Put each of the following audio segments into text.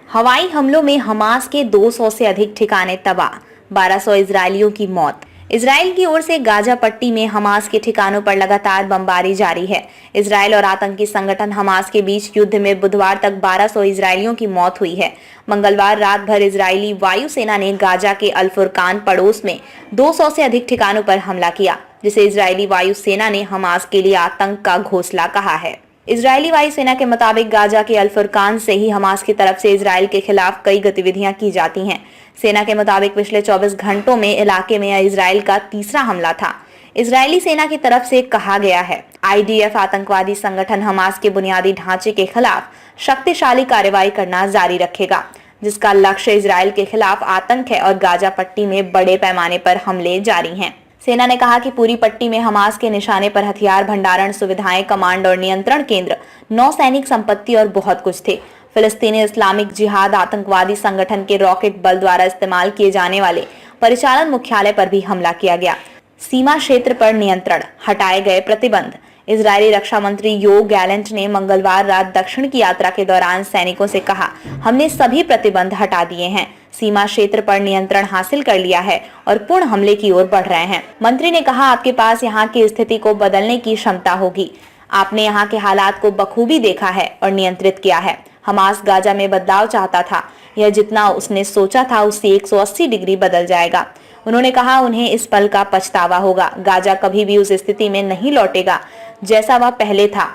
हवाई हमलों में हमास के 200 से अधिक ठिकाने तबाह, 1200 इजरायलियों की मौत। इजराइल की ओर से गाजा पट्टी में हमास के ठिकानों पर लगातार बमबारी जारी है। इजराइल और आतंकी संगठन हमास के बीच युद्ध में बुधवार तक 1200 इजरायलियों की मौत हुई है। मंगलवार रात भर इजरायली वायुसेना ने गाजा के अल फुरकान पड़ोस में 200 से अधिक ठिकानों पर हमला किया, जिसे इजरायली वायुसेना ने हमास के लिए आतंक का घोंसला कहा है। इजरायली वायुसेना के मुताबिक गाजा के अल फुरकान से ही हमास की तरफ से इजराइल के खिलाफ कई गतिविधियां की जाती हैं। सेना के मुताबिक पिछले 24 घंटों में इलाके में इजराइल का तीसरा हमला था। इजरायली सेना की तरफ से कहा गया है, IDF आतंकवादी संगठन हमास के बुनियादी ढांचे के खिलाफ शक्तिशाली कार्रवाई करना जारी रखेगा, जिसका लक्ष्य इजराइल के खिलाफ आतंक है और गाजा पट्टी में बड़े पैमाने पर हमले जारी हैं। सेना ने कहा कि पूरी पट्टी में हमास के निशाने पर हथियार भंडारण सुविधाएं, कमांड और नियंत्रण केंद्र, नौसैनिक संपत्ति और बहुत कुछ थे। फिलिस्तीनी इस्लामिक जिहाद आतंकवादी संगठन के रॉकेट बल द्वारा इस्तेमाल किए जाने वाले परिचालन मुख्यालय पर भी हमला किया गया। सीमा क्षेत्र पर नियंत्रण, हटाए गए प्रतिबंध। इजरायली रक्षा मंत्री योव गैलेंट ने मंगलवार रात दक्षिण की यात्रा के दौरान सैनिकों से कहा, हमने सभी प्रतिबंध हटा दिए हैं, सीमा क्षेत्र पर नियंत्रण हासिल कर लिया है और पूर्ण हमले की ओर बढ़ रहे हैं। मंत्री ने कहा, आपके पास यहाँ की स्थिति को बदलने की क्षमता होगी। आपने यहाँ के हालात को बखूबी देखा है और नियंत्रित किया है। हमास गाजा में बदलाव चाहता था, यह जितना उसने सोचा था उससे 180 डिग्री बदल जाएगा। उन्होंने कहा, उन्हें इस पल का पछतावा होगा। गाजा कभी भी उस स्थिति में नहीं लौटेगा जैसा वह पहले था।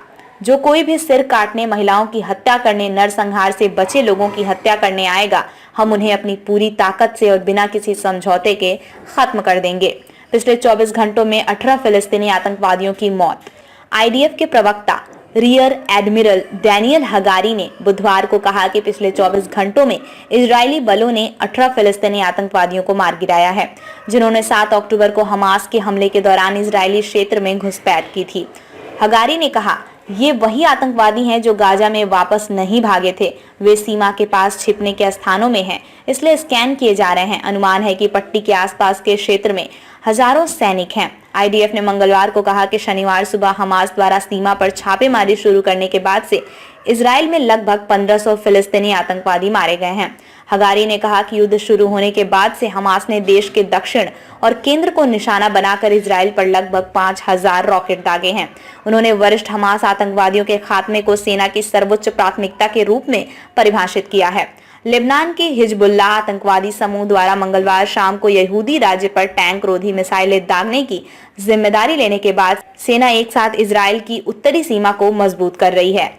जो कोई भी सिर काटने, महिलाओं की हत्या करने, नरसंहार से बचे लोगों की हत्या करने आएगा, हम उन्हें अपनी पूरी ताकत से और बिना किसी समझौते के खत्म कर देंगे। पिछले 24 घंटों में 18 फिलिस्तीनी आतंकवादियों की मौत। IDF के प्रवक्ता रियर एडमिरल डैनियल हगारी ने बुधवार को कहा कि पिछले 24 घंटों में इजरायली बलों ने 18 फिलिस्तीनी आतंकवादियों को मार गिराया है, जिन्होंने 7 अक्टूबर को हमास के हमले के दौरान इजरायली क्षेत्र में घुसपैठ की थी। हगारी ने कहा, ये वही आतंकवादी हैं जो गाजा में वापस नहीं भागे थे। वे सीमा के पास छिपने के स्थानों में हैं, इसलिए स्कैन किए जा रहे हैं। अनुमान है कि पट्टी के आसपास के क्षेत्र में हजारों सैनिक हैं। IDF ने मंगलवार को कहा कि शनिवार सुबह हमास द्वारा सीमा पर छापेमारी शुरू करने के बाद से इजराइल में लगभग 1500 फिलिस्तीनी आतंकवादी मारे गए हैं। हगारी ने कहा कि युद्ध शुरू होने के बाद से हमास ने देश के दक्षिण और केंद्र को निशाना बनाकर इजराइल पर लगभग 5000 रॉकेट दागे हैं। उन्होंने वरिष्ठ हमास आतंकवादियों के खात्मे को सेना की सर्वोच्च प्राथमिकता के रूप में परिभाषित किया है। लेबनान के हिजबुल्लाह आतंकवादी समूह द्वारा मंगलवार शाम को यहूदी राज्य पर टैंक रोधी मिसाइलें दागने की जिम्मेदारी लेने के बाद सेना एक साथ इजराइल की उत्तरी सीमा को मजबूत कर रही है।